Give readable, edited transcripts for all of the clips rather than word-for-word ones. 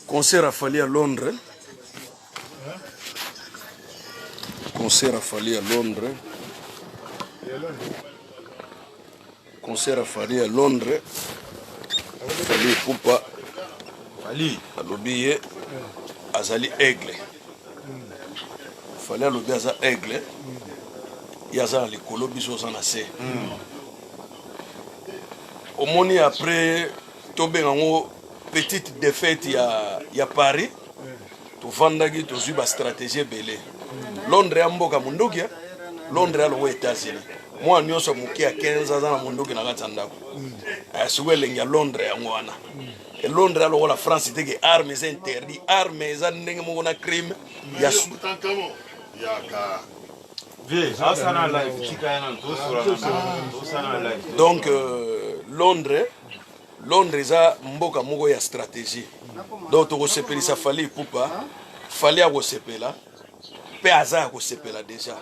Concert a fallu à Londres. Concert a fallu à Londres. Concert a fallu à Londres. Fallu Poupa. Fallu à l'obéir. Azali Aigle. Fallu à l'obéir à Aigle. Il y a les colobis en assez. Au moins après, tomber en petite défaite, il y a Paris. Tu vendagi, tu as une stratégie belée. Londres est mboka munduki, Londres est aux États-Unis. Moi, nous sommes à 15 ans à munduki na gatanda. Suwele à Londres à ngwana. Et Londres est la France dit que armes interdites, armes ndenge mo na crime. Ya donc Londres a mboka moko ya stratégie. Donc to sepeli sa fali Poupa, fali a sepela. Pe aza ko sepela déjà.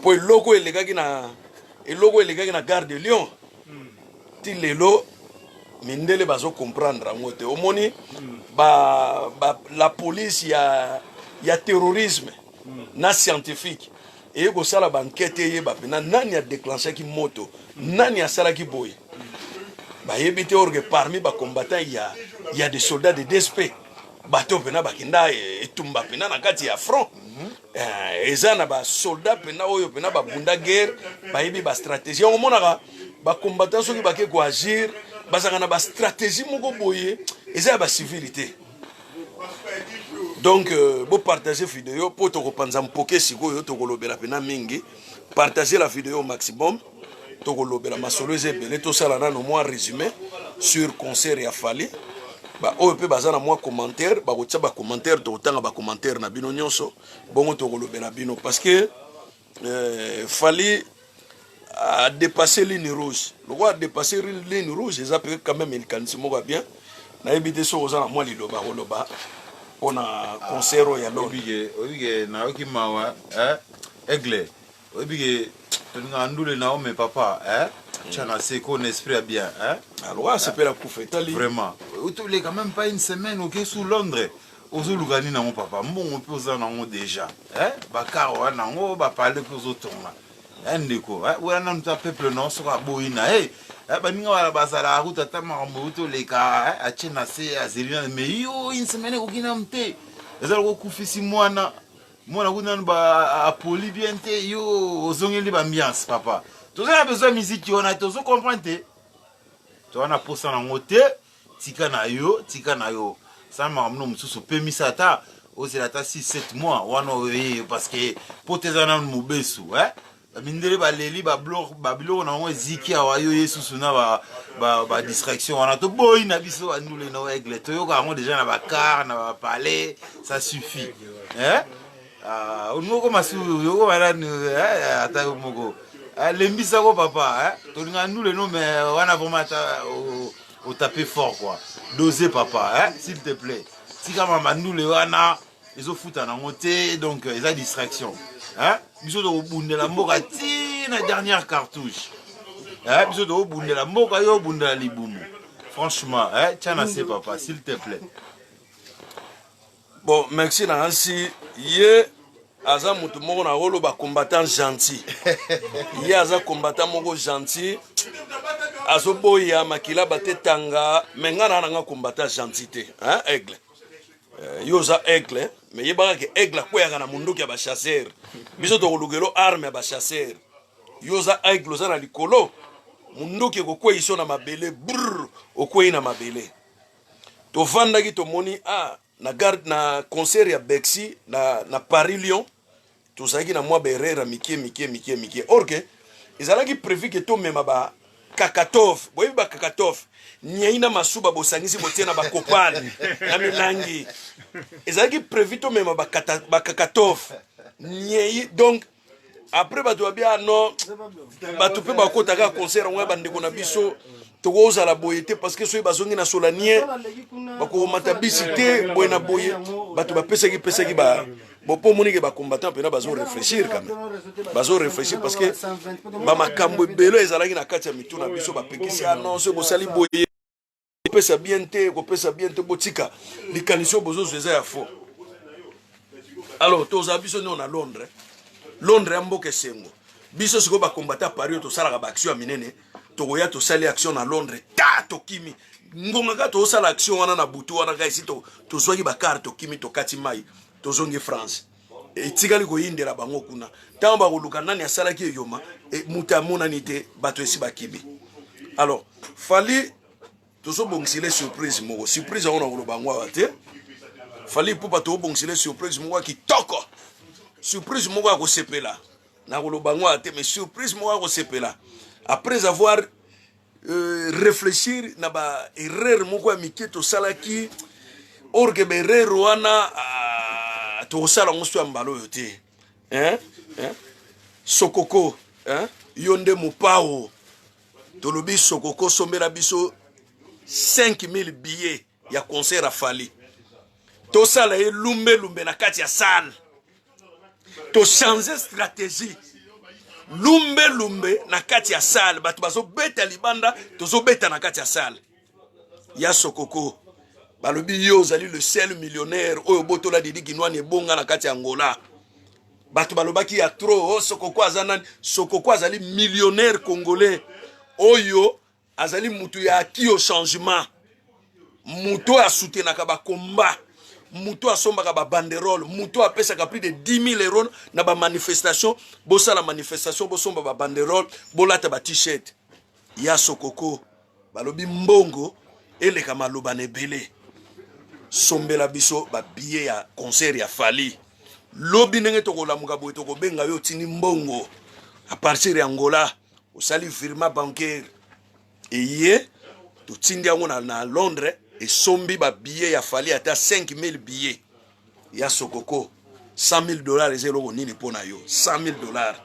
Po logo elegaki na gare de Lyon. Ti lelo mindele bazo comprendre ngote. Omoni la police ya terrorisme na scientifique. Et ko sala banquete ye ba pena nani a déclenché ki moto, nani a sala ki boy. Ba yebite orgue parmi ba combattants il y a des soldats de DSP. Bato pena bakinda etumba pena na kati ya front. Ezana ba soldats pena oyo pena ba bunda guerre, ba yebi ba stratégie. On monaka ba combattants soki ba ke ko agir, bazaka na ba stratégie moko boye, eza ba civilité. Donc, vous partagez la vidéo pour te reprendre poké si vous avez mingi. Partagez la vidéo au maximum. Vous avez tout ça là, moins résumé sur concert et affali. Vous pouvez baser na moi commentaire, vous pouvez commentaire, vous pouvez commentaire na bino nyonso. Bon, parce que Fali a dépassé ligne rouge. Le roi a dépassé ligne rouge, ils appellent quand même il canne bien. Na évité ça aux gens moi liloba holoba. On a concert ya lobi na oki mawa Aigle obi nga ndule na ome papa chana c'est qu'on esprit bien alors c'est pas la koufetali vraiment tu les quand même pas une semaine OK sous Londres ozolugani na mon papa mbongo pe oza nango déjà bakaro wana ngo ba parler pour otonga ndeko wana nta peuple non so ka boina baninga wala basala route atama mbuto leka achena se azirina mais yo une semaine kokina mte ezala ko kufisi mwana kuna ba apoli bien te yo ozongeli ba ambiance papa tozana besoin musique on a tozo comprendre to wana posa na ngote tika na yo ça m'a ramené mususu pemisa ta ozela ta 6-7 mois wana parce que potezana mubesu mindele baleli babilo na ngo ziki awayo yesu na ba distraction wana to boy na biso anule na Aigle to yoka ngo déjà na ba car na ba palais ça suffit onoko masu yoko bana ata moko lembisa ko papa to nga nule no mais wana vraiment au taper fort quoi doser papa s'il te plaît si kama mandule wana ils ont foutu en ngote donc ils a distraction biso to bundela mboka ti na dernière cartouche biso to bundela mboka yo bundela libumu franchement tiens c'est papa s'il te plaît. Bon merci Nancy ye aza mutu moko na rolo ba combattant gentil ye aza combattant moko gentil azo boya makila batetanga menga na nga combattant gentilité Aigle yoza Aigle mais yebaka ke Aigle kweyaka na munduki ya ba chasseur biso to lugelo arme ya ba chasseur yoza Aigle za na likolo munduki ko kweyiso na mabele brr okweyi na mabele to vandaki to moni na garde na concert ya Bexi na Paris Lyon to saki na mwa berera mike orke izalaki prévu que to mema ba Kakatov boyi ba Kakatov nyaina masuba bosangisi botiena ba kopane na milangi ezalaki prévu to mema ba Kakatov nyei donc après ba doit bien non ba to pe ba kota ka concert ngwa bandeko na biso to goza la boyete parce que so bazongi na solanier ba ko matabisité boyena boye ba to ba pesaki ba Bon, pour monique ba combattant pena bazo réfléchir quand même. Bazo réfléchir parce que ba makambo belo ezalaki na kati ya mituna biso ba pekisi annonce bo sali boye. Pesa biente, ko pesa biente botika. Likalisho bozo zeza ya faux. Alors, tous les biso nous à Londres. Londres amboke sengo. Biso siko ba combattant Paris to sala ba action minene. To goya to sali action na Londres. Ta to kimi. Ngonga to sala action wana na butu wana ga ici to swaki ba carte to kimi to kati mai. To zongi France. Et tigali ko yindela bango kuna. Tamba ko luka nani asala ki yoma e muta mona nite bato esi ba kibi. Alors, fali to so bongsile surprise mo. Surprise on ko bango ate. Fali pour pas to bongsile surprise mo ki toko. Surprise mo ko sepela. Na ko bango ate mais surprise mo ko sepela. Après avoir réfléchir na ba erreur mo ko miketo salaki orge be erreur wana to sala ngosto mbalo yote sokoko yonde mupao to lobi sokoko sombela biso 5000 billets ya concert à Fali to sala e lumbe na kati ya salle to changer stratégie lumbe na kati ya salle bato bazo beta libanda to zo beta na kati ya salle ya sokoko balobi yo zali le seul millionnaire oyo botola didi kinwani ebonga na kati ya Angola bato balobaki ya trop sokoko azana sokoko azali millionnaire congolais oyo azali mutu ya ki au changement mutu a soutenaka ba combat mutu asombaka ba banderole mutu apesaka plus de 10 000 euros na ba manifestation bosala manifestation bosomba ba banderole bolata ba t-shirt ya sokoko balobi mbongo eleka maloba nebele sombela biso ba billet ya concert ya Fali lobi ndenge tokola mukaboy toko benga yo tini mbongo à partir ya Angola osali virement bancaire eye to tindi yango na Londres et sombi ba billet ya Fali ata 5000 billets ya sokoko $100,000 ezelo nini pona yo $100,000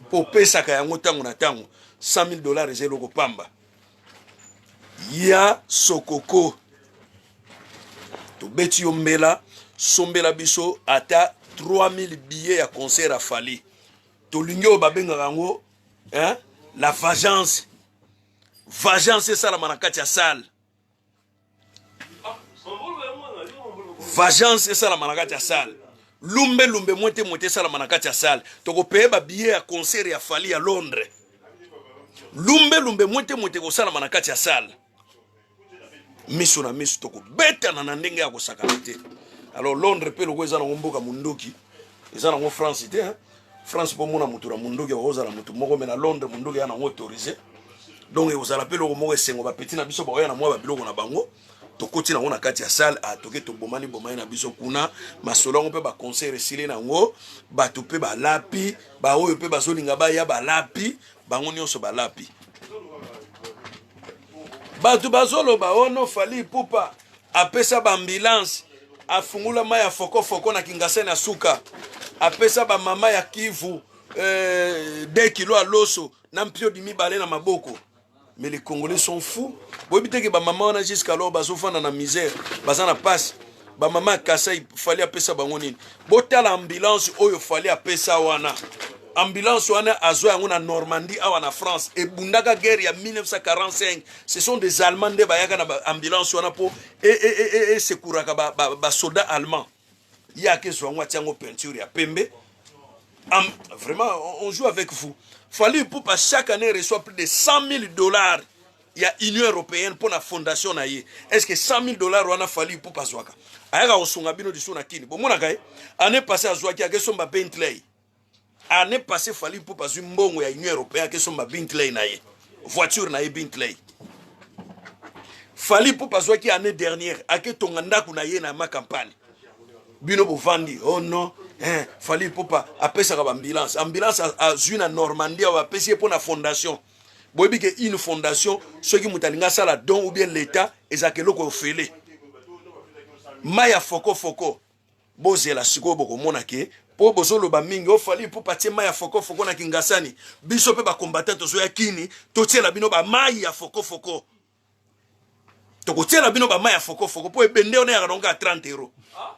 po pesa ka yango tango na tango $100,000 ezelo ko pamba ya sokoko to beti yombela sombela biso ata 3000 billets ya concert à Fali to lingyo babenga rango la vengeance c'est ça la manakati ya salle vengeance c'est ça la manakati ya salle lumbe mwete ça la manakati ya salle to ko payer ba billet ya concert ya Fali à Londres lumbe mwete ko sala manakati ya salle miso na miso toko beta na ndenge ya kosakana te. Alors Londres pe loko ezana ngomboka mundoki ezana ngo France te France po mona mutura mundoki oza na mutu moko mena Londres mundoki yana ngo autorisé donc ezala pe loko moko esengo ba petit na biso ba yana mwa ba biloko na bango tokoti na ngona kati ya salle a toke to bomani na biso kuna masolongo pe ba concert esile na ngo bato pe ba lapi ba oyo pe bazolinga ba ya ba lapi bango nyonso ba lapi batu bazolo ba ono Fali pupa apesa ba ambulance afungula maya foko na Kingasani na suka apesa ba mama ya Kivu 2 kilo à loso na mpio di mibale na maboko. Mais les Congolais sont fous. Boy biteke ba mama wana jusqu'à alors bazofana na misère bazana passe ba mama Kasai Fali apesa bango nini botala ambulance oyo Fali apesa wana ambulance wana azo yango na Normandie awa na France et bundaka guerre ya 1945 ce sont des Allemands de bayaka na ambulance wana po et secouraka ba soldats allemands yake so ngwa tiango peinture ya pembe vraiment on joue avec vous. Fali Ipupa chaque année reçoit plus de $100,000 il y a Union européenne pour la fondation na ye. Est-ce que $100,000 wana Fali Ipupa zwaka ayaka osunga bino disuna kini bo mona kai année passée azwaki akesomba Bentley. Année passée, Fali Ipupa zwi mbongo ya Union européenne ke somba Bentley na ye. Voiture na ye Bentley. Fali Ipupa zwa ki année dernière ake tonga ndaku na ye na ma campagne. Bino bo vandi. Oh non, Fali Ipupa apesa ka ambulance. Ambulance a zwi na Normandie a apesi pour na fondation. Boyebi ke une fondation ceux qui mutalinga sala don ou bien l'état ezakelo ko ofele. Maya foko. Bozela siko boko mona ke po bozolo ba mingi o Fali Ipupa tie maya foko na Kingasani biso pe ba combattant to ya kini to tie la bino ba maya foko tokotiela bino ba mai ya foko po ebende ona ya ronga 30 euros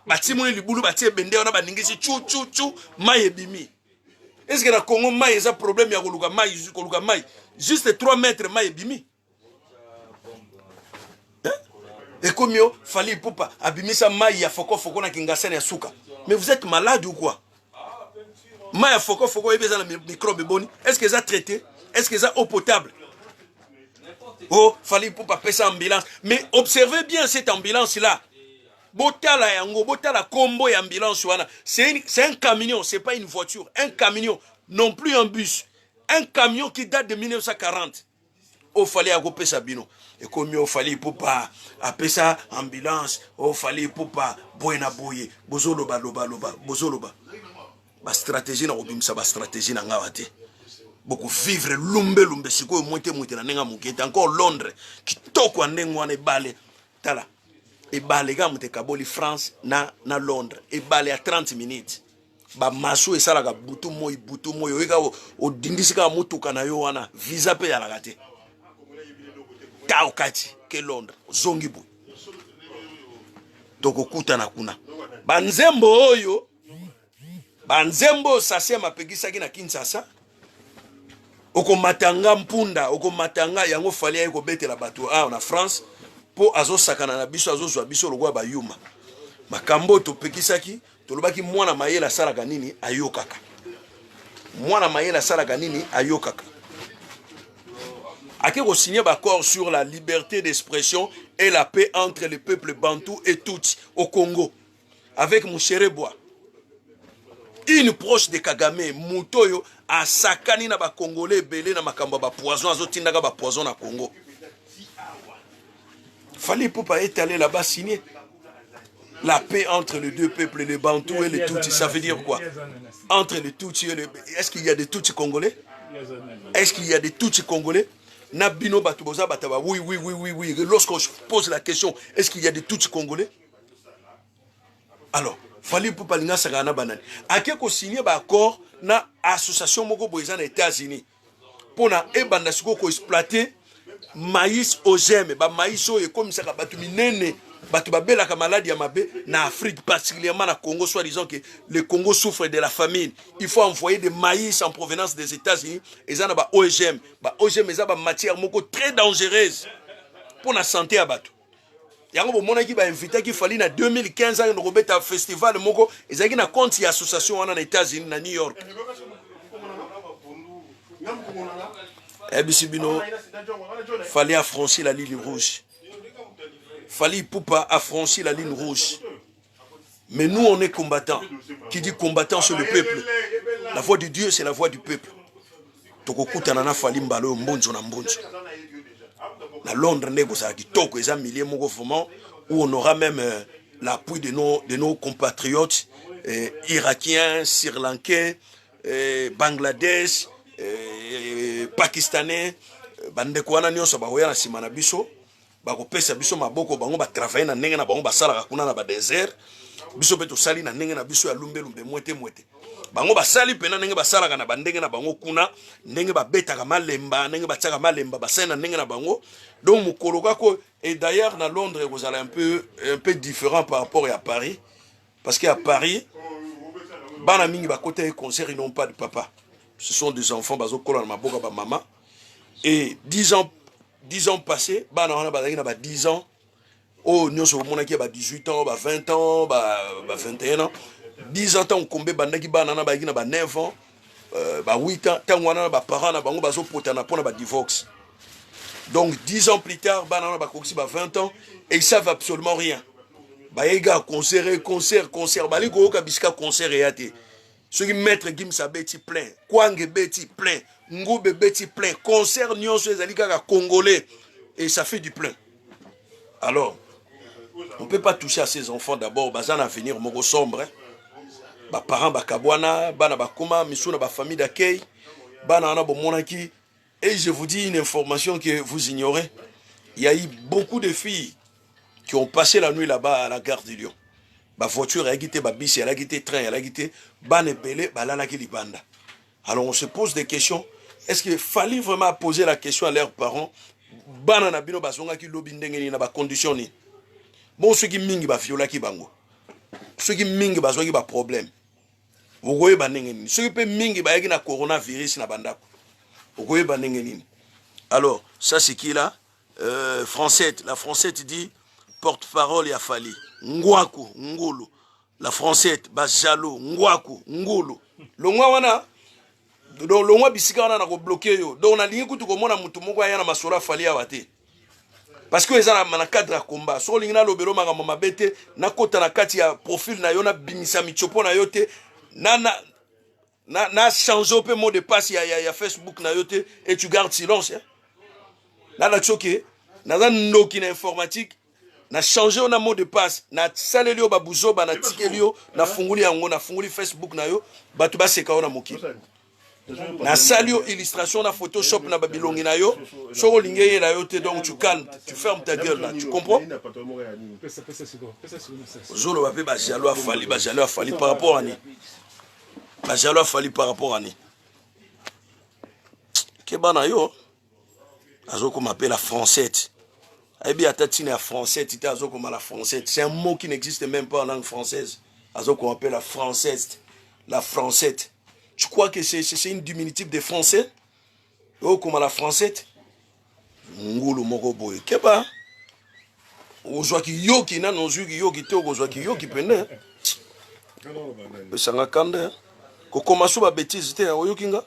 bati moni libulu bati ebende ona baningisi chu mai ebimi. Est-ce que na Congo mai eza problème ya koluka mai juste 3 mètres mai ebimi? Et comme yo fali pupa abimisa mai ya foko na kingasana ya suka. Mais vous êtes malade ou quoi? Mai ya foko ebeza na microbe boni. Est-ce que ça traité? Est-ce que ça eau potable? Oh, fallait pour pas passer ambulance. Mais observez bien cette ambulance-là. Botala yango, botala combo et ambulance. C'est un camion, c'est pas une voiture. Un camion, non plus un bus. Un camion qui date de 1940. Oh, fallait agopé Sabino. Et comme il fallait pour pas appeler ça ambulance. Oh, fallait pour pas boyna boye. Bozoloba, bozoloba. Ba stratégie na obimsa, ba stratégie na ngawate. Beaucoup vivre lumbe siko monte na nenga mukete encore Londres qui toko ndengwana ebale tala ebale ga mute kaboli France na Londres ebale à 30 minutes ba maso esala ka butu moyo eka o dindisika mutuka na yo wana visa pe ya lagate ta okati ke Londres zongi bu toko kuta na kuna banzembo sase mapegisa kina Kinshasa. Oko matanga mpunda, oko matanga yango fali ya betela bato na France po azo sakana na biso azo zwa biso logwa bayuma. Makambo to pekisaki to lobaki mwana mayela sala kanini ayokaka. Mwana mayela sala kanini ayokaka. Ake ko signer accord sur la liberté d'expression et la paix entre les peuples bantous et Tutsi au Congo avec Mushérebois. Une proche de Kagame, Mutoyo, a sakani na ba Congolais belé na makamba ba poison, azotindaka ba poison na Congo. Fallait pour pas étaler là-bas signer la paix entre les deux peuples, les Bantous et les Tutsis. Ça veut dire quoi? Entre les Tutsis et les... Est-ce qu'il y a des Tutsis congolais? Est-ce qu'il y a des Tutsis congolais? Nabino Batuboza Bataba, oui. Lorsqu'on pose la question, est-ce qu'il y a des Tutsis congolais? Alors, fallait pour palinga sagana banani. Ake ko signer ba accord na association moko boza na États-Unis. Pona ebanda siko ko exploiter maïs OGM, ba maïs o e comme ça ka batu minene, batu babela ka maladie ya mabe na Afrique particulièrement na Congo, soit disant que le Congo souffre de la famine. Il faut envoyer des maïs en provenance des États-Unis et ça na ba OGM. Ba OGM eza ba matière moko très dangereuse pour la santé ya batu. Yango mona ki ba invité ki fali na 2015 ans robeta festival moko ezaki na compte ya association wana na États-Unis na New York. Ebisibino fallait affranchir la ligne rouge. Fallait poupa affranchir la ligne rouge. Mais nous on est combattants. Qui dit combattant sur le peuple. La voix de Dieu c'est la voix du peuple. Tokokuta na fali mbalo mbonzo na mbonzo. Na Londres nego ça qui toko les milliers moko vraiment où on aura même l'appui de nos compatriotes irakiens, sri-lankais, Bangladesh, pakistanais, bandeko wana nyonso ba hoya na sima na biso ba ko pesa biso maboko bango ba travailler na ndenge na bango ba sala kuna na ba désert biso pe to sali na ndenge na biso ya lumbe mwete bango basali pena ndenge basalaka na bandenge na bango kuna ndenge babetaka malemba ndenge batiaka malemba basali na ndenge na bango. Donc mukolo kako et d'ailleurs na Londres vous allez un peu différent par rapport à Paris parce qu'à Paris bana mingi ba côté concert ils n'ont pas de papa, ce sont des enfants bazo kola na maboka ba maman et 10 ans passés bana wana bazaki na ba 10 ans oh nyonso mona ki ba 18 ans ba 20 ans ba 21 ans 10 ans tant combé bandaki bana na ba ki na ba 9 ans ba 8 ans tant wana ba parents na bango bazo potana pona ba divorce. Donc 10 ans plus tard bana na ba koksi ba 20 ans et ils savent absolument rien. Ba ega concert bali ko ka biska concert yate. Ceux qui maître Gimsa beti plein, Kwange beti plein, Ngoube beti plein, concert nyonso ezali kaka congolais et ça fait du plein. Alors on ne peut pas toucher à ces enfants d'abord, bazan avenir moko sombre. Hein? Ba parents ba kabwana, bana ba koma, misuna ba famille d'accueil, bana na bo monaki. Et je vous dis une information que vous ignorez. Il y a eu beaucoup de filles qui ont passé la nuit là-bas à la gare de Lyon. Ba voiture a quitté, ba bis, elle a quitté, train, elle a quitté, bane belé, ba la ki libanda. Alors on se pose des questions. Est-ce qu'il fallait vraiment poser la question à leurs parents? bana na bino bazongaki lobi ndenge nini na bacondition nini. Bon soki mingi baviolaki bango, soki mingi bazwaki baproblème, okoyeba ndenge nini. Soki mpe mingi bayaki na coronavirus na bandako, okoyeba ndenge nini. Alors ça c'est qui là? Française, la Française dit porte-parole ya Fali Ngwaku Ngulu. La Française Bajalo Ngwaku Ngulu. Longwa wana do longwa bisika wana na ko bloquer yo. Donc na lingi kutu ko mona mutu moko ya na masolo Fali ya wate. Parce que ezana na cadre ya combat. So lingi na lobelo maka mama bete na kota na kati ya profil na yo na bimisa michopo na yo te na changer peu mot de passe ya Facebook na yo te et tu gardes silence. Hein? Là la choqué, na noki na informatique, na changer on a mot de passe, na salelio babuzo ba na tikelio, na funguli yango na funguli Facebook na yo, batu ba seka ona moki. Na salio illustration na Photoshop na babilongi na yo, soko lingeye na yo te donc tu calmes, tu fermes ta gueule là, tu comprends? Zolo ba pe ba jalo afali par rapport à ni. Ba jalo afali par rapport à ni. Kebana yo Azoko m'appelle la française. Ebi atatine la française, tita azoko ma la française. C'est un mot qui n'existe même pas en langue française. Azoko m'appelle la française. La française. Tu crois que c'est une diminutive de français? Oh, comme la française. Ngulu moko boy. Keba. Ozwa ki yoki na nozu ki yoki te ozwa ki yoki pende. Sanga kande. Ko komasu ba bêtise te oyoki nga.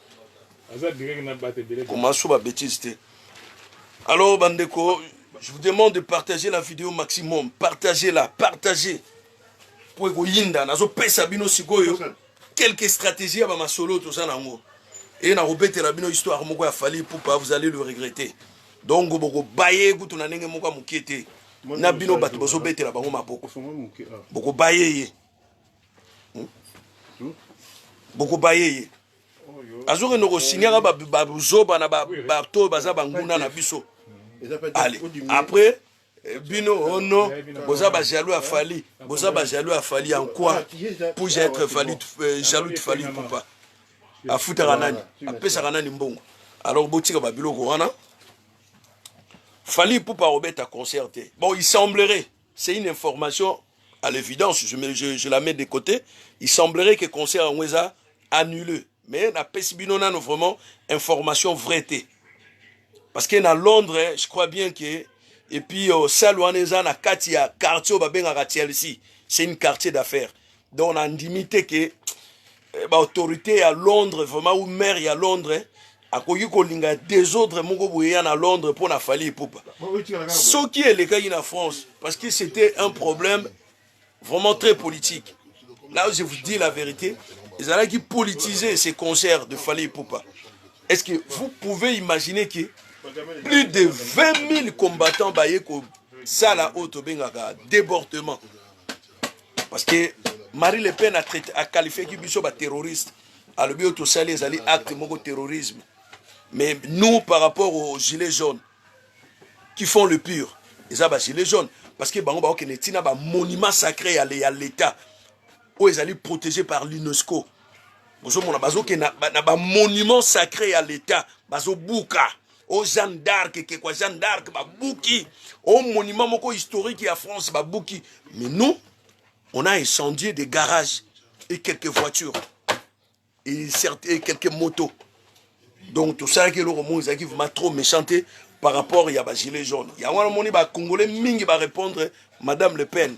Komasu ba bêtise te. Alors, Bandeko, je vous demande de partager la vidéo maximum. Partagez-la, partagez. Pour que Yinda, nazo pesa bino sigoyo, quelques stratégies à ma solo, tout ça, nango. Et na robete la bino histoire, moko ya Fali Poupa, vous allez le regretter. Donc, boko baye, goutou na nenge moka mukete. Na bino batu, bozo bete la bango mapoko. Boko baye ye. Boko baye ye. Azore no signera babuzoba na bato baza banguna na biso. Allez, après bino ono boza ba jaloux a Fali, boza ba jaloux a Fali en quoi? Pour être Fali jaloux de Fali Poupa. A futara nani, a pesara nani mbongo. Alors botika ba biloko wana. Fali Poupa Robert a concerté. Bon, il semblerait, c'est une information à l'évidence, je la mets de côté, il semblerait que concert en Weza annulé. Mais na pesibino na vraiment information vraie. Parce que dans Londres, je crois bien que et puis Salouaneza na Katia quartier babenga Chelsea, c'est une quartier d'affaires. Donc on a limité que autorité à Londres vraiment ou maire à Londres a koyi ko linga des autres moko boya na Londres pour na Fali Poupa. Ce qui est le cas en France parce que c'était un problème vraiment très politique. Là où je vous dis la vérité, ils allaient qui politiser ces concerts de Fali Poupa. Est-ce que vous pouvez imaginer que plus de 20 000 combattants bayeko ça la haute bengaka débordement? Parce que Marie Le Pen a qualifié qui biso ba terroriste. A le bio to sali les actes moko terrorisme. Mais nous par rapport aux gilets jaunes qui font le pur, ils ont ba gilets jaunes parce que bango ba okenetina ba monument sacré à l'État. Où ils allaient protégés par l'UNESCO. Vous avez un monument sacré à l'État. Bazo Bouka. Au Jeanne d'Arc, Jeanne d'Arc, Bouki. Au monument historique en France, Bouki. Mais nous, on a incendié des garages et quelques voitures. Et quelques motos. Donc tout ça, ils vont trop méchanter par rapport à la gilet jaune. Il y a un Congolais qui va répondre, Madame Le Pen.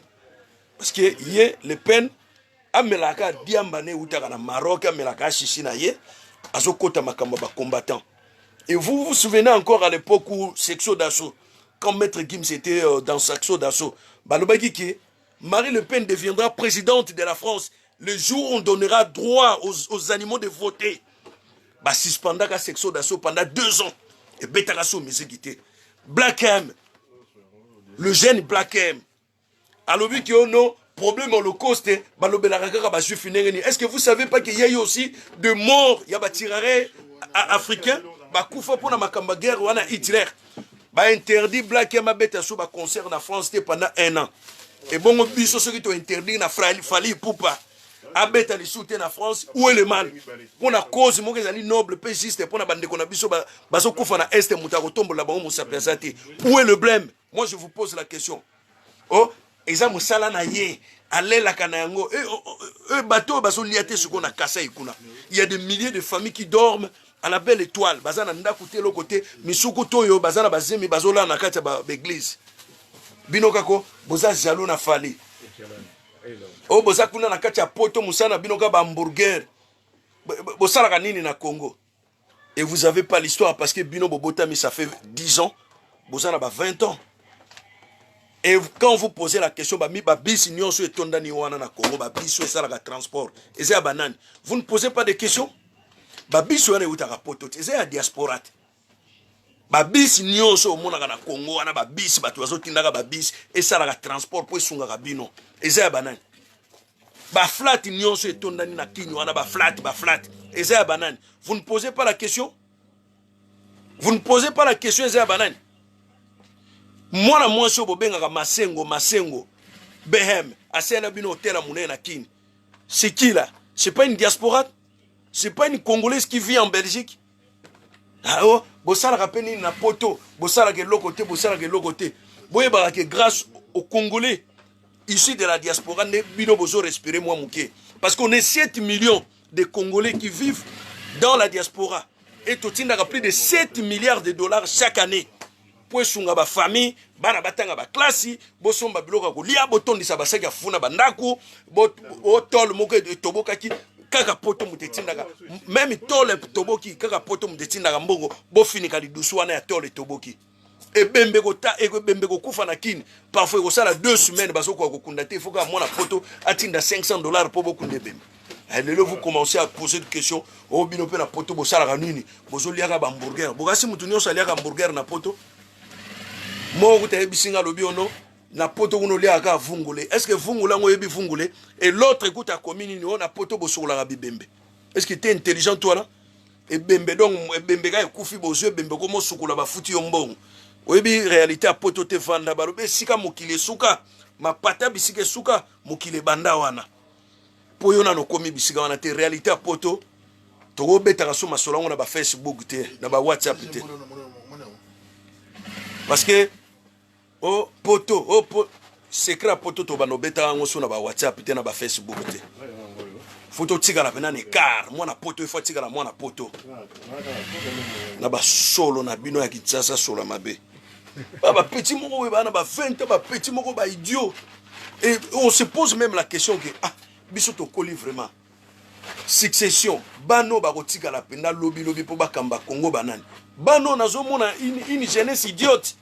Parce que Le Pen, amelaka diambane utaka na Maroc, amelaka shishina ye, azokota makamba ba combattant. Et vous vous souvenez encore à l'époque où Saxo d'assaut, quand Maître Gims était dans Saxo d'assaut, balobaki que Marie Le Pen deviendra présidente de la France le jour où on donnera droit aux animaux de voter. Bah suspendaka Saxo d'assaut pendant 2 ans. Et betakaso mizigité. Black M, le jeune Black M, alobi ki ono problème holocauste, est-ce que vous ne savez pas qu'il y a eu aussi de morts, il y a des tirarés africains, qui pour la guerre, Hitler, interdit Black et Mabeta sur le concert en France pendant 1 an. Et bon, ceux qui ont interdit, Fali Poupa. abeta lisute na France où est le mal pour la cause moko ezali noble pe juste pour na bandeko na biso baso kufa na est mutako tombola bango musapesa te où est le blême moi je vous pose la question oh eza musala na ye alelaka na yango bateau baso liate suko na kasa ikuna il y a des milliers de familles qui dorment à la belle étoile bazana ndaku te lo côté misuku toyo bazana bazemi bazola na kati ba église bino kako boza jaloux na fali oh boza kuna na kati ya poto musana bino ka ba hamburger bosala nini na Congo et vous avez pas l'histoire parce que bino bobotami ça fait 10 ans bozana ba 20 ans. Et quand vous posez la question, bis nyonso etondani wana na Congo, bis ça la transport, ezaya banane. Vous ne posez pas de questions. Bis wana utaka poto, ezaya diaspora. Bis nyonso mona na Congo wana bis batu bazotindaka bis et ça la transport pour sunga kabino, ezaya banane. Flat nyonso etondani na kinyo wana flat, ezaya banane. Vous ne posez pas la question. Vous ne posez pas la question, ezaya banane. Mwana mwanso bobengaka masengo behem asela bino hôtel à Moulin na Kine. C'est qui là? C'est pas une diaspora? C'est pas une Congolaise qui vit en Belgique? Ah oh, bosala rapeni na poto, bosala ke lokote, boye barake grâce aux Congolais issus de la diaspora ne bino bozo respirer moi mouké. Parce qu'on est 7 millions de Congolais qui vivent dans la diaspora et totinda plus de 7 milliards de dollars chaque année. Po sunga ba famille bana batanga ba classe bosomba biloka ko lia botondisa basaki afuna bandako botol moko etobokaki kaka poto mutetindaka même tole toboki kaka poto mutetindaka mbongo bofinika lidusu wana ya tole toboki ebembe kota ebembe ko kufa na Kine parfois ko sala 2 semaines basoko ko kunda te foka mona poto atinda $500 po bokunde bembe. Allez, vous commencez à poser des questions. Oh, bino pe na poto bosala kanini bozo liaka ba hamburger bokasi mutu nyonso liaka hamburger na poto. Moi, vous avez bisinga lobiono, na poto kuno liaka vungule. Est-ce que vungula ngo yebi vungule et l'autre écoute à commune on a poto bosola ga bibembe. Est-ce que tu es intelligent toi là? Et bembe donc bembe ga kufi bozo bembe ko mo sukula ba futi yombong. Oyebi réalité à poto te vanda barobe sika mokile suka, ma pata bisike suka mokile banda wana. Po yona no komi bisika wana te réalité à poto. To betaka so masola ngo na ba Facebook te, na ba WhatsApp te. Parce que oh poto secret poto to banobeta ngo so na ba WhatsApp te na ba Facebook te. Photo tika la pena ne car moi na poto il faut tika la moi na poto. Na ba solo na bino ya Kinshasa solo mabe. Ba petit moko we ba na ba 20 ba petit moko ba idiot. Et on se pose même la question que biso to koli vraiment. Succession bano ba kotika la pena lobi po ba kamba Congo banane. Bano nazomona une jeunesse idiote.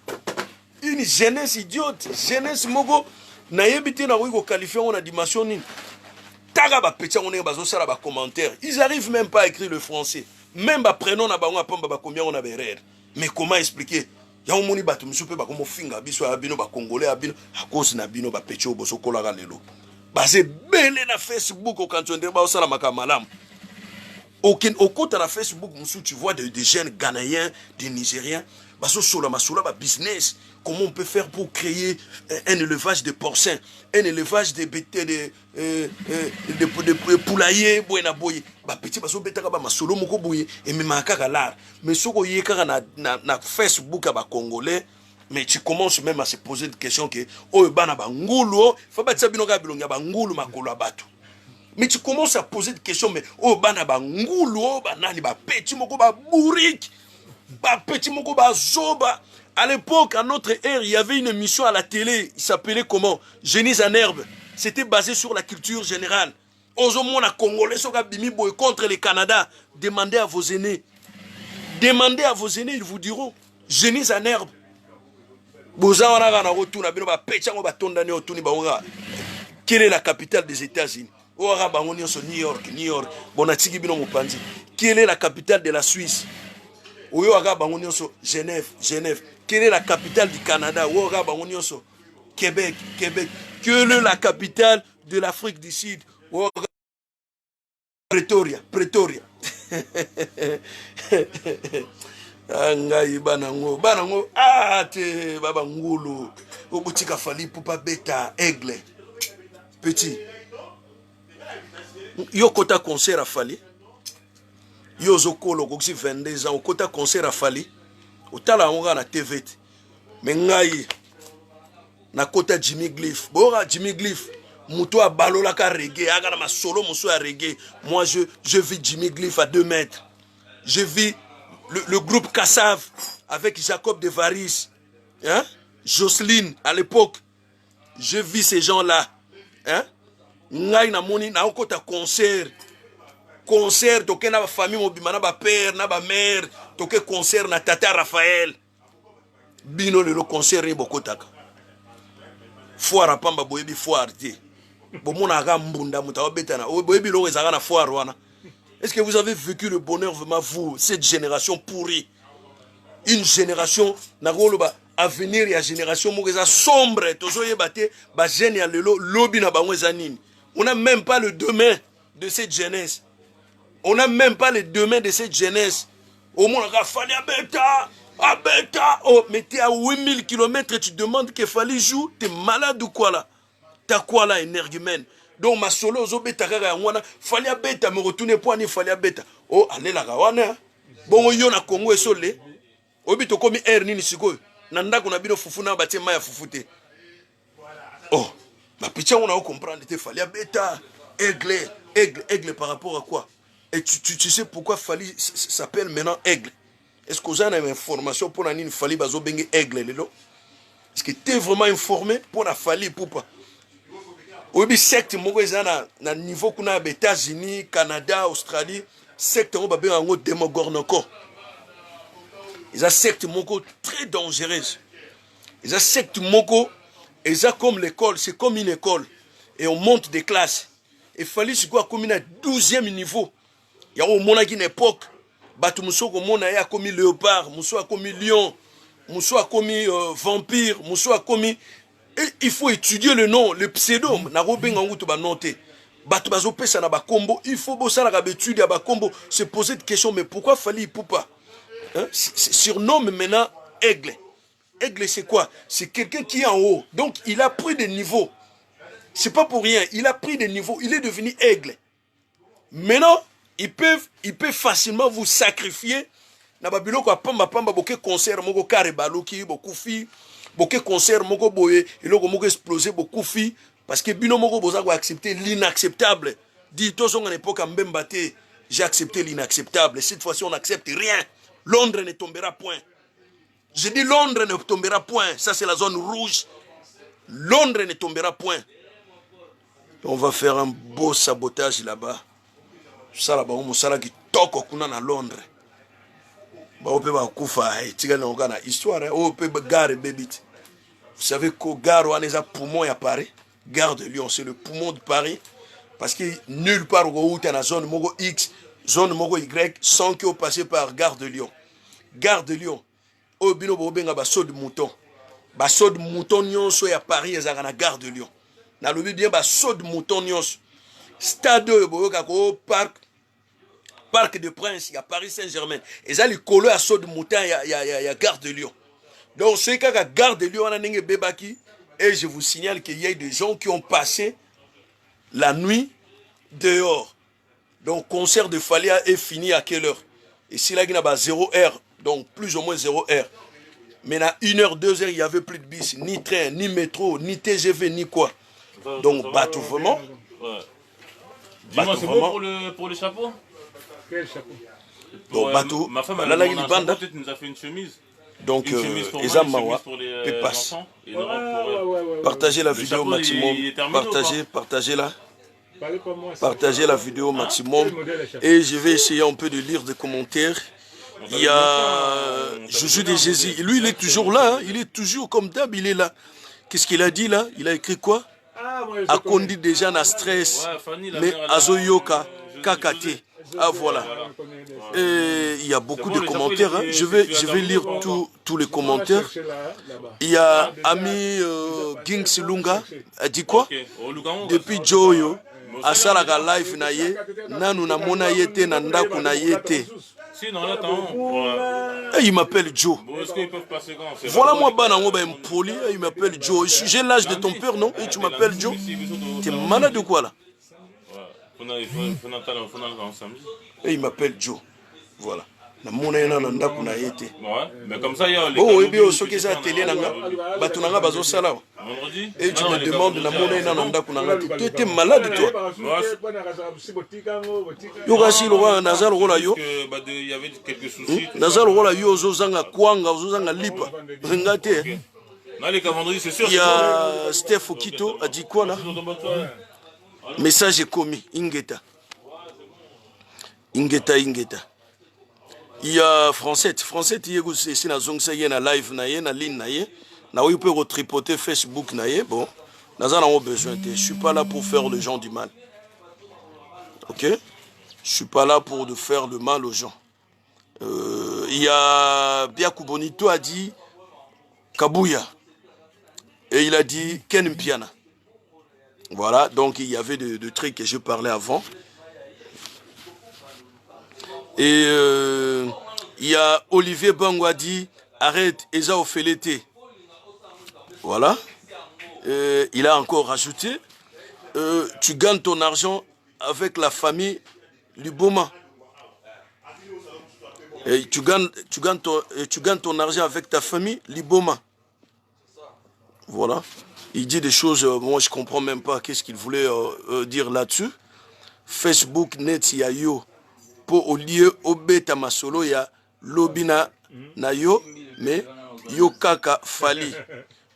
Une jeunesse idiote. Jeunesse moko na yebite na ko qualifier on a dimension nini. Taga ba petit on bazo sala ba commentaire. Ils arrivent même pas à écrire le français. Même ba prénom na bango apamba ba combien on a erreur. Mais comment expliquer? Ya omoni batu misupe ba komo finga biso abino ba congolais abino à cause na bino ba petit oboso kola lelo. Ba se belé na Facebook au canton de ba sala makamalam. Au côté de Facebook, tu vois des jeunes Ghanéens, des Nigériens, bah, business. Comment on peut faire pour créer un élevage de porcins, un élevage de poulaillers, bah petit baso betaka ba masolo moko boye et même akaka lar. Mais soko yeka na Facebook ba congolais, mais tu commences même à se poser des questions que oh bana ba ngulu, fa ba tsabino ka bilonga ba ngulu makolo abatu. Mais tu commences à poser des questions, mais oh bana ba ngulu, oh banani ba petit moko ba bourrique, ba petit moko ba zoba. À l'époque, à notre ère, il y avait une émission à la télé, il s'appelait comment? Génies en herbe. C'était basé sur la culture générale. Aujourd'hui, on Congolais soka bimi boy contre le Canada. Demandez à vos aînés. Demandez à vos aînés, ils vous diront. Génies en herbe. Quelle est la capitale des États-Unis? New York, New York. Quelle est la capitale de la Suisse? Genève, Genève. Quelle est la capitale du Canada? Québec, Québec. Quelle est la capitale de l'Afrique du Sud? Pretoria, Pretoria. Angai banango, banango. Ah te baba ngulu. Obutika fali pupa beta aigle. Petit. Yo kota concert à Fali. Yo zokolo koksi 22 ans. Au kota concert à Fali. Au tala onga na TV. Mais ngai. Na kota Jimmy Cliff. Bora Jimmy Cliff. Moutou a balola ka reggae. Aga ma solo moussou a reggae. Moi je vis Jimmy Cliff à 2 mètres. Je vis le groupe Kassav avec Jacob de Varis. Hein? Jocelyne à l'époque. Je vis ces gens-là. Hein? Ngai na moni na okota concert. Concert toke na ba famille mobima na ba père na ba mère toke concert na tata Raphaël. Bino le concert e bokotaka. Foire pamba boyebi foire te. Bomona ga mbunda muta obetana. Boyebi lo ezaka na foire wana. Est-ce que vous avez vécu le bonheur vraiment vous cette génération pourrie? Une génération na goloba avenir ya génération mokeza sombre tozoyeba te ba jeune ya lelo lobi na bango ezanini. On n'a même pas le demain de cette jeunesse. On n'a même pas le demain de cette jeunesse. Au moins, il fallait Abeta. Oh, mais tu es à 8000 km, tu demandes qu'il fallait jouer. Tu es malade ou quoi là? Tu as quoi là, énergumène? Donc, ma solo, Zobeta, fallait Abeta, me retourner pour aller, fallait Abeta. Oh, allez la Gawana. Bon, on a Congo et Solé. Obito comme Ernini Siko. Nanda qu'on a bien fufuna, bâti Maya fufute. Oh. Ma pitié, on a compris, il fallait bêta, aigle par rapport à quoi? Et tu sais pourquoi Fali s'appelle maintenant aigle? Est-ce que vous avez une information pour la Fali bazo bengue aigle? Est-ce que tu es vraiment informé pour la Fali pour pas? Oui, secte, moi, na niveau qu'on a aux États-Unis, Canada, Australie, secte, on va bien en haut démogornoko. Ils ont secte moko très dangereuse. Ils ont secte moko. Et ça, comme l'école, c'est comme une école. Et on monte des classes. Il fallait se quoi comme une 12e niveau. Il y a au moins une époque. Batu Mousso a commis léopard, Mousso a commis lion, Mousso a commis vampire, Mousso a commis. Et il faut étudier le nom, le pseudo. Na robin en ba noter. Batu bazo pesa na ba combo. Il faut bosser la étude à ba combo. Se poser des questions. Mais pourquoi fallait poupa? Hein? Surnomme maintenant aigle. Aigle, c'est quoi? C'est quelqu'un qui est en haut. Donc, il a pris des niveaux. C'est pas pour rien. Il a pris des niveaux. Il est devenu aigle. Maintenant, ils peuvent facilement vous sacrifier. Na babilo ko pamba boke concert moko kare baluki beaucoup fi boke concert moko boye iloko moko exploser beaucoup fi parce que bino moko boza ko accepter l'inacceptable. Dit tous en époque en Mbembaté, j'ai accepté l'inacceptable. Cette fois-ci on n'accepte rien. Londres ne tombera point. Je dis Londres ne tombera point. Ça, c'est la zone rouge. Londres ne tombera point. On va faire un beau sabotage là-bas. Ça, là-bas, on va qui toque à Londres. On peut pas histoire. On peut gare bébé. Vous savez que gare, on a poumon à Paris. Gare de Lyon, c'est le poumon de Paris. Parce que nulle part où tu as la zone Mogo X, zone Mogo Y, sans que vous passez par gare de Lyon. Gare de Lyon. Au bino bobenga basso de mouton. Basso de mouton nyonso ya Paris ezaka na gare de Lyon. Na lobi bien basso de mouton nyonso. Stade boyoka ko Parc de Prince, il y a Paris Saint-Germain. Ezali kolo ya saut de mouton ya gare de Lyon. Donc c'est qu'à gare de Lyon on a nenge bebaki et je vous signale qu'il y a des gens qui ont passé la nuit dehors. Donc concert de Falia est fini à quelle heure? Et si là il y a 0 heure. Donc plus ou moins 0 heure. Mais à 1 heure, 2 heures, il n'y avait plus de bus, ni train, ni métro, ni TGV, ni quoi. Donc, bateau vraiment. Ouais. Dis-moi, c'est bon pour le chapeau? Quel chapeau? Donc, bateau. Ma femme, elle nous a fait une chemise. Donc, une chemise pour les enfants. Partagez la vidéo maximum. Partagez-la. Partagez la vidéo maximum. Et je vais essayer un peu de lire des commentaires. Il y a Joujou de Jésus. Lui, il est toujours là. Hein. Il est toujours comme d'hab. Il est là. Qu'est-ce qu'il a dit là? Il a écrit quoi? A conduit déjà dans stress. Mais Azoyoka, Kakate. Ah voilà. Et il y a beaucoup de commentaires. Hein. Je vais lire tous les commentaires. Il y a Ami Gings Lunga. Elle dit quoi? Depuis Joyo. Asalaka live na ye. Nanu na mona yete na ndaku na yete. Si, non, attends. Il m'appelle Joe. Bon, est-ce qu'ils peuvent passer quand? Voilà moi, poli. Il m'appelle Joe. J'ai l'âge de ton père, non? Et tu m'appelles Joe? T'es malade ou quoi là? Et il m'appelle Joe. Voilà. Na mona ena na ndako na ye te. Ouais, mais comme ça il y a les Oh, et bien soki eza télé nanga bato nanga bazosala. Et tu me demandes na mona ena na ndako nanga te. Tu étais malade toi. Yo kasi loka nazal rola yo. Il y avait quelques soucis. Nazal rola yo ozozanga kwanga ozozanga lipa. Ringa te. Là les vendredi c'est sûr. Il y a Steph Okito a dit quoi là? Message est commis. Ingeta. Ingeta. Il y a Francette. Francette, il y a aussi na zong saye na live na ye, na ligne na ye. Na oui peut retripoter Facebook na ye. Bon, nous en avons besoin. Je suis pas là pour faire les gens du mal. Ok? Je suis pas là pour de faire le mal aux gens. Il y a Biakou Bonito a dit Kabuya. Et il a dit Ken Mpiana. Voilà, donc il y avait de trucs que je parlais avant. Et il y a Olivier Bango a dit arrête, Eza Ophélété. Voilà. Il a encore rajouté tu gagnes ton argent avec la famille Luboma. Et tu gagnes ton argent avec ta famille Liboma. Voilà. Il dit des choses, moi je comprends même pas qu'est-ce qu'il voulait dire là-dessus. Facebook net ya yo po au lieu obeta masolo ya lobina na yo mais yo kaka fali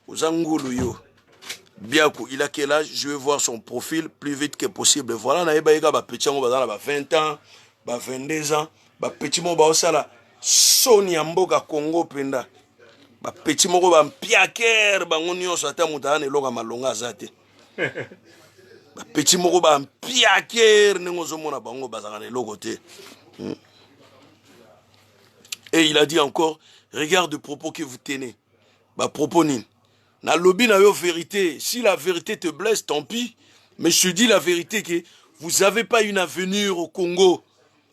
uzangulu yo biako il a quel âge? Je vais voir son profil plus vite que possible. Voilà na yeba yega ba petit ngo bazana ba 20 ans ba 22 ans ba petit mo ba osala soni ya mboka Congo penda ba petit moko ba mpiaker bango nyonso ata mutana eloka malonga azate ba petit moko ba mpiaker nengo zomona bango bazana eloko te. Et il a dit encore regarde le propos que vous tenez. Bah propos nini. Na lobby na yo vérité, si la vérité te blesse tant pis, mais je te dis la vérité que vous avez pas une avenir au Congo.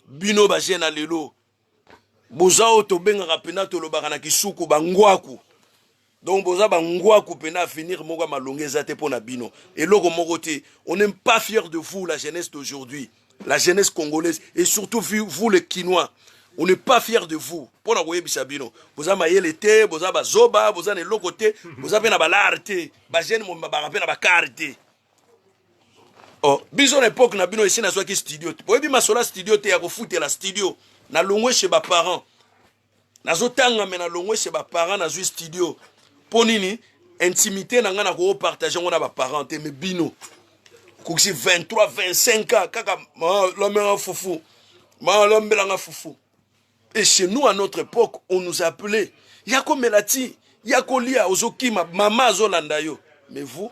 Bino ba jena lelo. Bozao to benga rapena to lobaka na kisuku bangwaku. Donc boza bangwaku pena finir moga malongeza te pona bino. Et loko moko te, on n'est pas fier de vous la jeunesse d'aujourd'hui, la jeunesse congolaise et surtout vous les Kinois. On n'est pas fier de vous. Pona koye bisabino. Boza mayele te, boza bazoba, boza ne loko te, boza pena balarte, ba jeune mo ba pena ba carte. Oh, biso l'époque na bino ici na soki studio. Boyebi masola studio te ya ko foutre la studio. Na longwe chez ba parents. Nazotanga me na longwe chez ba parents na zo studio. Ponini intimité na nga na ko partager ngona ba parents te me bino. Kuksi 23 25 ans kaka la mère foufou. Ma l'homme foufou. Et chez nous à notre époque, on nous appelait Yako Melati, Yako Lia Ozokima, Mama Zolandayo. Mais vous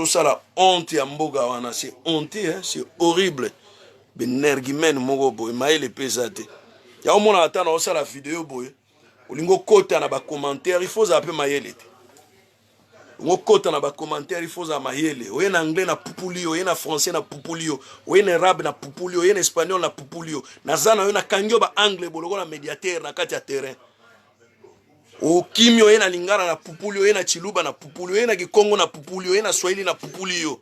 ça la honte ya mboga wana, c'est honte, hein? C'est horrible. Benergimen mogo boy, maïle pesate. Ya au mona atana osa la vidéo boy. Olingo kota na ba commentaire, il faut zapper maïle. On kota na ba commentaire, il faut za maïle. Oye na anglais na pupulio, oye na français na pupulio, oye na arabe na pupulio, oye na espagnol na pupulio. Na zana oye na kangyo ba anglais boloko na médiateur na kati ya terrain. O kimio oye na lingara na pupulio, oye na chiluba na pupulio, oye na kikongo na pupulio, oye na swahili na pupulio.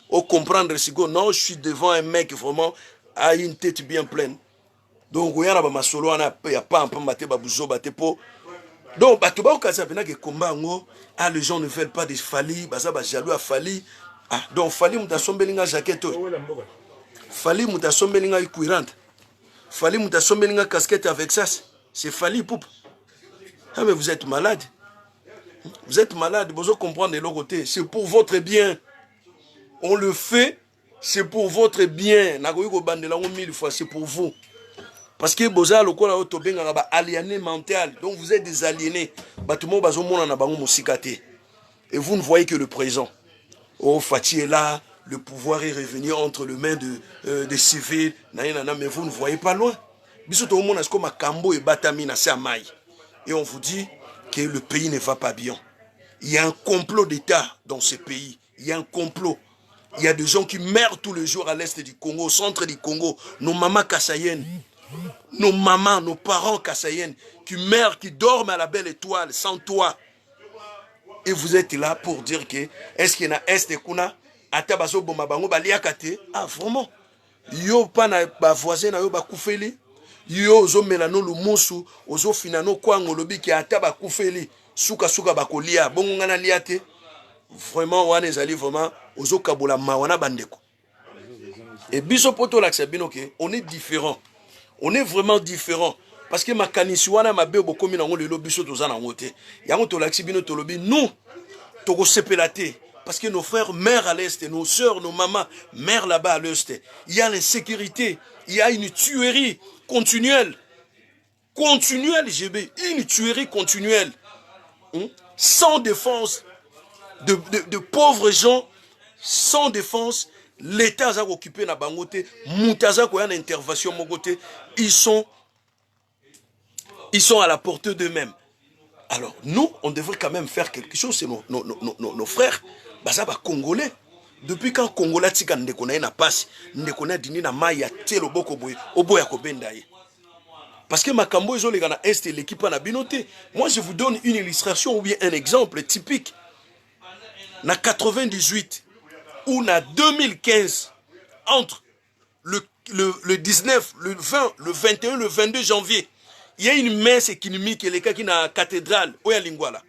O comprendre si go non, je suis devant un mec vraiment a une tête bien pleine. Donc oye na ba masolo na ya pa mpa mate ba buzo bate po. Donc bato ba okaza pena ke komba ngo ah les gens ne veulent pas de Fali, baza ba jaloux à Fali. Ah donc Fali muta sombelinga jaquette. Fali muta sombelinga ikuirante. Fali muta sombelinga casquette avec ça. C'est Fali poupe. Ah mais vous êtes malade. Vous êtes malade, vous comprendre de l'autre côté, c'est pour votre bien. On le fait, c'est pour votre bien. Nagoyi ko bandela 1000 fois, c'est pour vous. Parce que boza lokola otobenga ba aliéné mental. Donc vous êtes des aliénés. Batumo bazo mona na bango musikate. Et vous ne voyez que le présent. Oh Fati est là, le pouvoir est revenu entre les mains des civils. Mais vous ne voyez pas loin. Biso to mona sko makambo e batami na samai. Et on vous dit que le pays ne va pas bien. Il y a un complot d'État dans ce pays. Il y a un complot. Il y a des gens qui meurent tous les jours à l'est du Congo, au centre du Congo. Nos mamans kassayennes. Nos mamans, nos parents kassayennes qui meurent, qui dorment à la belle étoile, sans toit. Et vous êtes là pour dire que est-ce qu'il y a est kuna atabaso bomba bango baliakate. Ah vraiment. yo pana ba voisin na yo ba kufeli yo ozo melano lumusu ozo finano kwango lobi ki ata ba kufeli suka suka ba kolia bongo ngana liate vraiment wana ezali vraiment ozo kabola mawana bandeko et biso poto l'accès bino ke on est différent, on est vraiment différent parce que makanisi wana mabe bokomi nango lelo biso toza nango te yango to l'accès bino to lobi nous toko sepelate. Parce que nos frères meurent à l'est, nos sœurs, nos mamans meurent là-bas à l'est. Il y a l'insécurité, il y a une tuerie continuelle. Continuelle, GB, une tuerie continuelle. Sans défense de pauvres gens, sans défense, l'État a occupé na bangote, moutaza ko une intervention mogote, ils sont à la portée d'eux-mêmes. Alors, nous, on devrait quand même faire quelque chose, c'est nos frères. Bazaba Congolais. Depuis quand Congolais tika ndekona na passe, ndekona dini na maya telo boko boy, oboya ko bendaye. Parce que makambo ezo les gana est l'équipe na binoté. Moi je vous donne une illustration ou bien un exemple typique. Na 98 ou na 2015 entre le 19, le 20, le 21, le 22 janvier, il y a une messe économique et les cas qui na cathédrale oya lingwala.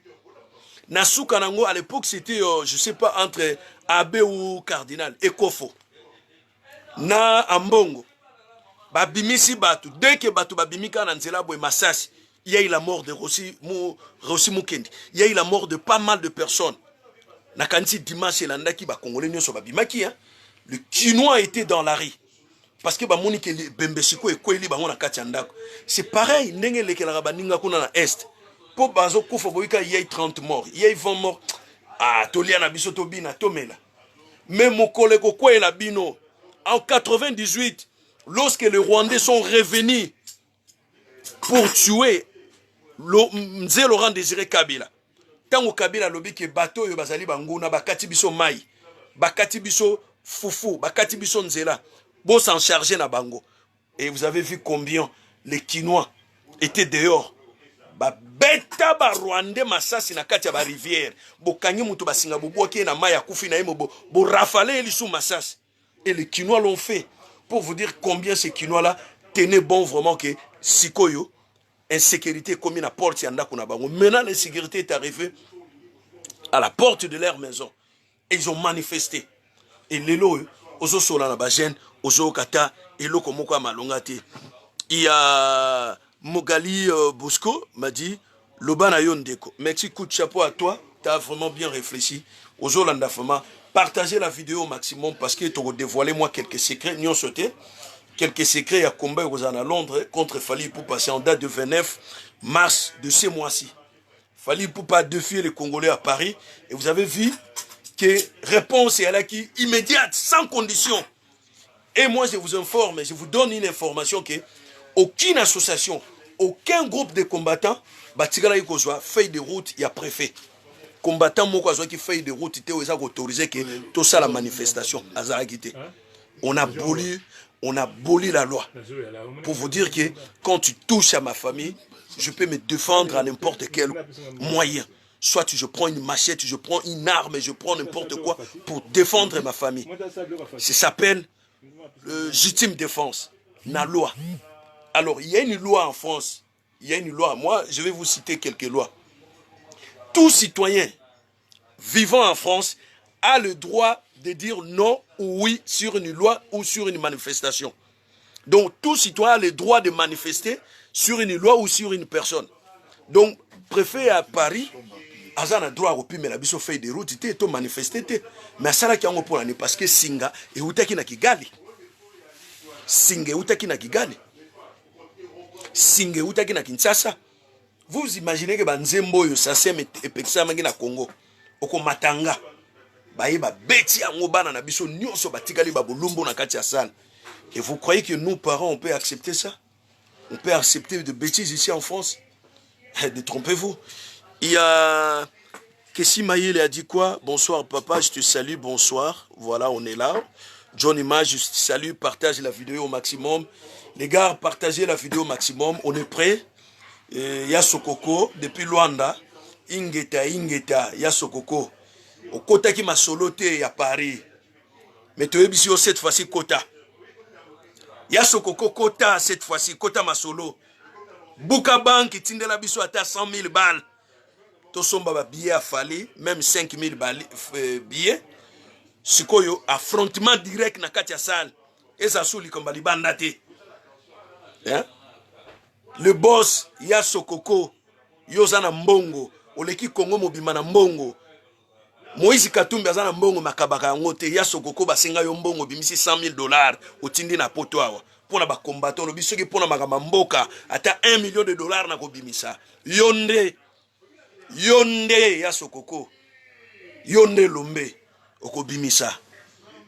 Nasuka nango à l'époque c'était je sais pas entre abbé ou cardinal Ekofo na ambongo babimisi batu dès que batu babimika na nzela boy Masasi il y a eu la mort de Rossi Mukendi, il y a eu la mort de pas mal de personnes na kanti dimanche landaki ba congolais nyoso babimaki hein. Le Kinois était dans la rue parce que ba moni ke bembesiko ekweli bango na kati ndako c'est pareil ndenge lekelaka baninga kuna na est. Pour bazo kufa boyika il y a 30 morts, il y a 20 morts. Ah, tolia na biso tobina tomela. Mais mon collègue quoi la bino en 98 lorsque les Rwandais sont revenus pour tuer Mzee Laurent Désiré Kabila. Tango Kabila lobi ke bateau yo bazali banguna bakati biso mai, bakati biso fufu, bakati biso nzela. Bon s'en charger na bango. Et vous avez vu combien les Kinois étaient dehors. Ba beta ba Rwandais Masasi na kati ya ba rivière bokangi mutu basinga boboki na maya kufi na yemo bo rafale lisu Masasi et les Kinois l'ont fait pour vous dire combien ces Kinois là tenaient bon vraiment que sikoyo insécurité comme na porte ya ndako na bango. Maintenant l'insécurité est arrivée à la porte de leur maison et ils ont manifesté et lelo ozo sola na ba jeune ozo kata eloko moko ya malonga te. Il y a Mogali Bosco m'a dit Lobana Yondeko. Merci, coup de chapeau à toi. Tu as vraiment bien réfléchi. Aux Olandafama, partagez la vidéo au maximum parce que tu as dévoilé moi quelques secrets. Nous sauté quelques secrets à combat aux à Londres contre Fali pour passer en date de 29 mars de ce mois-ci. Fali pour pas défier les Congolais à Paris. Et vous avez vu que réponse est à la qui immédiate, sans condition. Et moi je vous informe, je vous donne une information que aucune association, aucun groupe de combattants, batigala ikozwa feuille de route, il y a préfet. Combattant moko azwa qui feuille de route, il est autorisé que tout ça la manifestation azaragité. On a aboli la loi. Pour vous dire que quand tu touches à ma famille, je peux me défendre à n'importe quel moyen. Soit je prends une machette, je prends une arme, je prends n'importe quoi pour défendre ma famille. Ça s'appelle légitime défense. La loi. Alors, il y a une loi en France. Il y a une loi. Moi, je vais vous citer quelques lois. Tout citoyen vivant en France a le droit de dire non ou oui sur une loi ou sur une manifestation. Donc, tout citoyen a le droit de manifester sur une loi ou sur une personne. Donc, préfet à Paris, Azan a droit à mais la biso feuille de route, il manifester. Mais ça, là, pour l'année, parce que Singa et Outaki na Kigali. Singa et Outaki na Kigali. Singa et Outaki na Kinshasa. Vous imaginez que Banzembo yo Sassem et Pexamangi na Congo. Oko Matanga. Baïba beti à Ngobana na biso nyonso batikali babolumbo na kati ya sana. Et vous croyez que nous, parents, on peut accepter ça? On peut accepter de bêtises ici en France? Détrompez-vous. Il y a... Kessi Maïle a dit quoi? Bonsoir papa, je te salue, bonsoir. Voilà, on est là. John Image, je te salue, partage la vidéo au maximum. Les gars, partagez la vidéo au maximum. On est prêts. Il y a Sokoko, depuis Luanda. Ingeta, il y a Sokoko. Au Kota qui m'a soloté à Paris. Mais tu es ici cette fois-ci Kota. Ya Sokoko Kota cette fois-ci, Kota Masolo. Buka Bank tindela biso ata 100 000 balles. Tosomba ba billet à Fali, même 5 000 billets. Sikoyo affrontement direct na kati ya salle. Eza suli komba libanda te. Hein? Le boss ya Sokoko yozana mbongo, oleki Kongo mobima na mbongo. Moïse Katumbi azana mbongo makabaka yango te, ya Sokoko basenga yo mbongo bimisi $100,000 otindi na poto awa. Pona ba combattant lobi soki pona makamba mboka ata $1 million na kobimisa. Yonde ya Sokoko. Yonde Lombe okobimisa.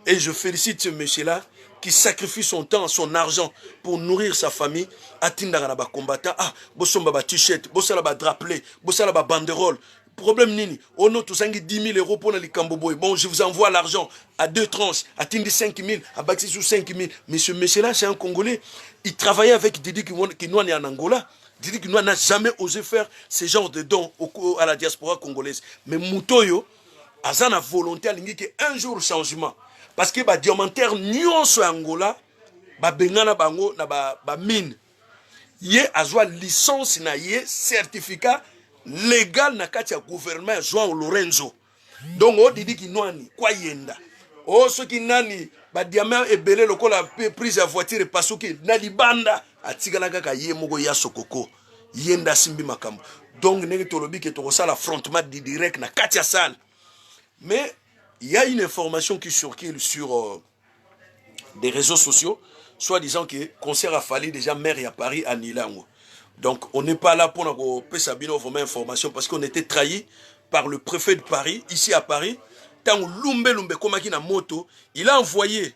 Et je félicite ce monsieur-là qui sacrifie son temps, son argent pour nourrir sa famille. Atindanga na ba combattant, ah, bosomba ba t-shirt, bosala ba drapelet, bosala ba banderole. Problème nini? Oh non, tout ça 10 000 euros pour le Camboboy. Bon, je vous envoie l'argent à 2 tranches, à Tindi 5 000, à Baxi sous 5 000. Mais ce monsieur-là, c'est un Congolais. Il travaillait avec Didi Kinouane en Angola. Didi Kinouane n'a jamais osé faire ce genre de dons à la diaspora congolaise. Mais Moutoyo, a la volonté à l'indiquer un jour changement. Parce que les diamantaires nuance Angola, bengana bango na ba mine. Yé a joué licence na yé certificat légal na kati ya gouvernement João Lorenzo. Donc on dit ki noani kwa yenda. O so ki nani ba diamant ebele lokola prise à voiture pasuki na libanda atikala kaka yé moko ya Sokoko. Yenda simbi makambo. Donc nenge tolobi ke to sala affrontement direct na kati ya salle. Mais il y a une information qui circule sur des réseaux sociaux, soit disant que le concert a fallu déjà maire à Paris à Nilango. Donc on n'est pas là pour nous faire vraiment information parce qu'on était trahi par le préfet de Paris, ici à Paris. Tant Lumbe Komaki na moto, il a envoyé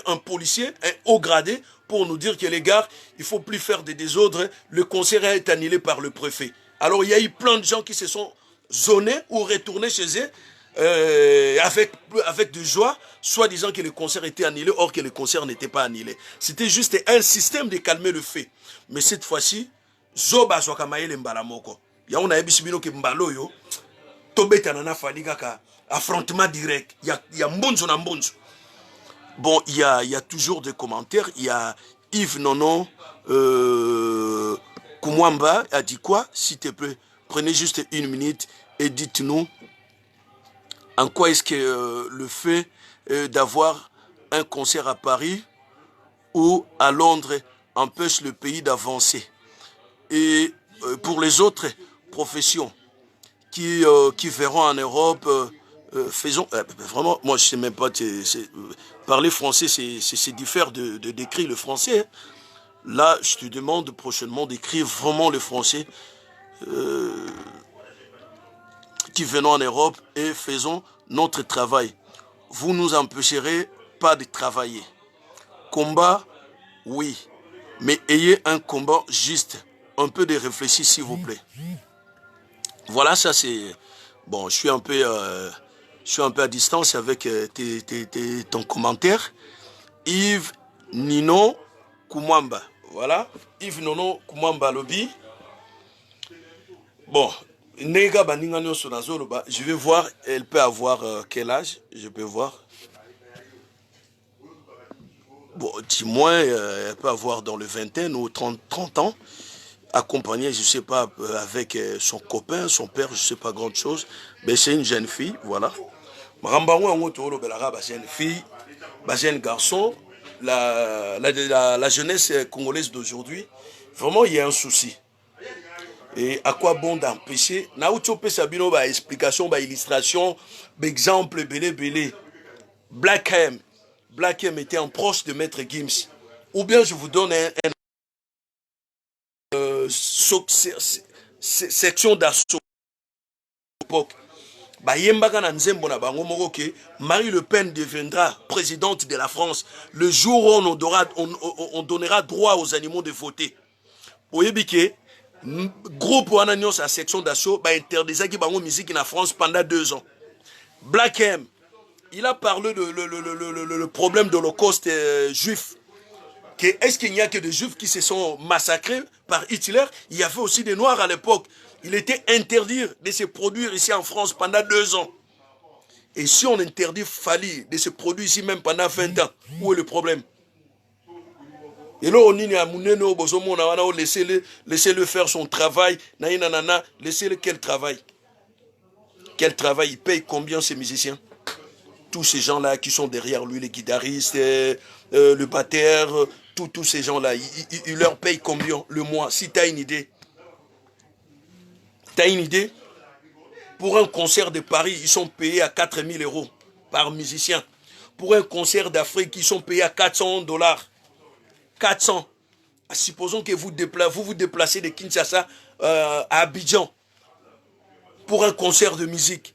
un policier, un haut gradé, pour nous dire que les gars, il ne faut plus faire des désordres, le concert a été annulé par le préfet. Alors il y a eu plein de gens qui se sont zonés ou retournés chez eux avec de joie, soit disant que le concert était annulé, or que le concert n'était pas annulé. C'était juste un système de calmer le fait. Mais cette fois-ci, Zoba Zwakamaele Mbalamoko. Ya on a ebisibino ke Mbaloyo, Tobeta nana faligaka, affrontement direct. Il y a mbonzo na mbonzo. Bon, il y a toujours des commentaires. Il y a Yves Nono Kumwamba a dit quoi? S'il te plaît, prenez juste une minute et dites-nous en quoi est-ce que le fait d'avoir un concert à Paris ou à Londres empêche le pays d'avancer. Et pour les autres professions qui verront en Europe, faisons... vraiment, moi je ne sais même pas, parler français c'est différent de décrire le français. Hein. Là, je te demande prochainement d'écrire vraiment le français qui venons en Europe et faisons notre travail. Vous nous empêcherez pas de travailler. Combat, oui, mais ayez un combat juste. Un peu de réfléchir, s'il vous plaît. Voilà, ça c'est... Bon, je suis un peu à distance avec ton commentaire. Yves Nino Kumwamba. Voilà, Yves Nino Kumwamba Lobby. Bon, je vais voir, elle peut avoir quel âge, je peux voir. Bon, dis-moi, elle peut avoir dans le vingtaine ou 30 ans, accompagnée, je ne sais pas, avec son copain, son père, je ne sais pas grand chose, mais c'est une jeune fille, voilà. Jeune fille, jeune garçon, la jeunesse congolaise d'aujourd'hui, vraiment il y a un souci. Et à quoi bon d'empêcher? Naoucho Sabino, explication, illustration, exemple, belé. Black M était un proche de Maître Gims. Ou bien je vous donne section d'assaut. Marie Le Pen deviendra présidente de la France le jour où on donnera droit aux animaux de voter. Groupe Wananios à section d'assaut interdisait qui bango musique en France pendant 2 ans. Black M, il a parlé de le problème de l'Holocauste juif. Est-ce qu'il n'y a que des juifs qui se sont massacrés par Hitler? Il y avait aussi des noirs à l'époque. Il était interdit de se produire ici en France pendant 2 ans. Et si on interdit Fali de se produire ici même pendant 20 ans, où est le problème? Et là, on a laissez-le faire son travail. Laissez-le quel travail? Quel travail? Il paye combien ces musiciens? Tous ces gens-là qui sont derrière lui, les guitaristes, le batteur, tous ces gens-là, il leur paye combien le mois? Si tu as une idée. Tu as une idée? Pour un concert de Paris, ils sont payés à 4 000 € par musicien. Pour un concert d'Afrique, ils sont payés à 400 $. 400. Supposons que vous vous déplacez de Kinshasa à Abidjan pour un concert de musique.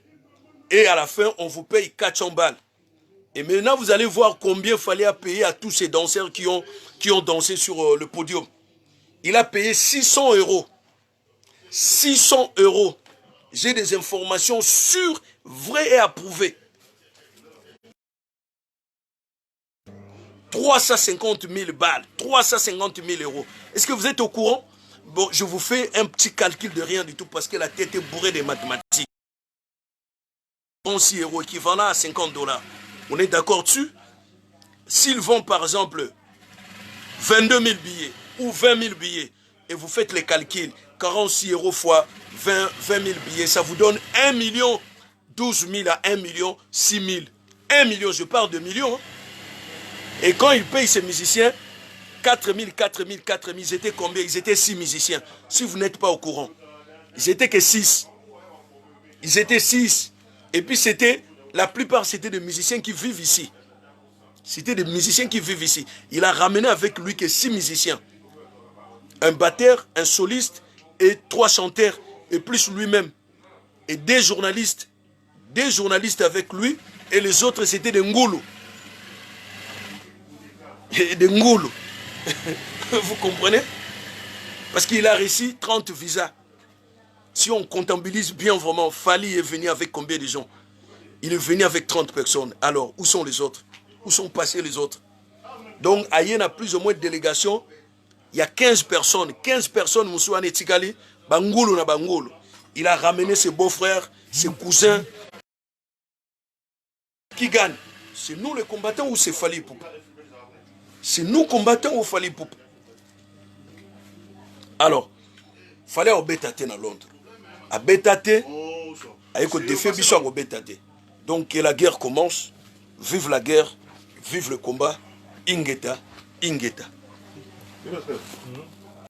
Et à la fin, on vous paye 400 balles. Et maintenant, vous allez voir combien il fallait payer à tous ces danseurs qui ont dansé sur le podium. Il a payé 600 €. 600 €. J'ai des informations sûres, vraies et approuvées. 350 000 balles, 350 000 €. Est-ce que vous êtes au courant? Bon, je vous fais un petit calcul de rien du tout parce que la tête est bourrée de mathématiques. 6 € équivalent à 50 $. On est d'accord dessus? S'ils vendent par exemple 22 000 billets ou 20 000 billets et vous faites les calculs, 46 € fois 20 000 billets, ça vous donne 1 million 12 000 à 1 million 6 000. 1 million, je parle de millions. Hein? Et quand ils payent ces musiciens, 4 000, ils étaient combien? Ils étaient 6 musiciens. Si vous n'êtes pas au courant, ils étaient que 6. Ils étaient 6. Et puis la plupart c'était des musiciens qui vivent ici. C'était des musiciens qui vivent ici. Il a ramené avec lui que 6 musiciens. Un batteur, un soliste et 3 chanteurs et plus lui-même. Et des journalistes avec lui et les autres c'était des Ngoulou. Des Ngoulou. Vous comprenez? Parce qu'il a réussi 30 visas. Si on comptabilise bien vraiment, Fally est venu avec combien de gens? Il est venu avec 30 personnes. Alors, où sont les autres? Où sont passés les autres? Donc, à Yen a plus ou moins de délégations. Il y a 15 personnes. 15 personnes, Moussouane Tikali, Bangoulou na Bangoulou. Il a ramené ses beaux-frères, ses cousins. Qui gagne? C'est nous les combattants ou c'est Fally Ipupa? C'est nous combattants ou Fally Ipupa? Alors, fallait au Bétate à Londres. À Bétate, avec le défi Bissau au Bétate. Donc que la guerre commence, vive la guerre, vive le combat, Ingeta, Ingeta.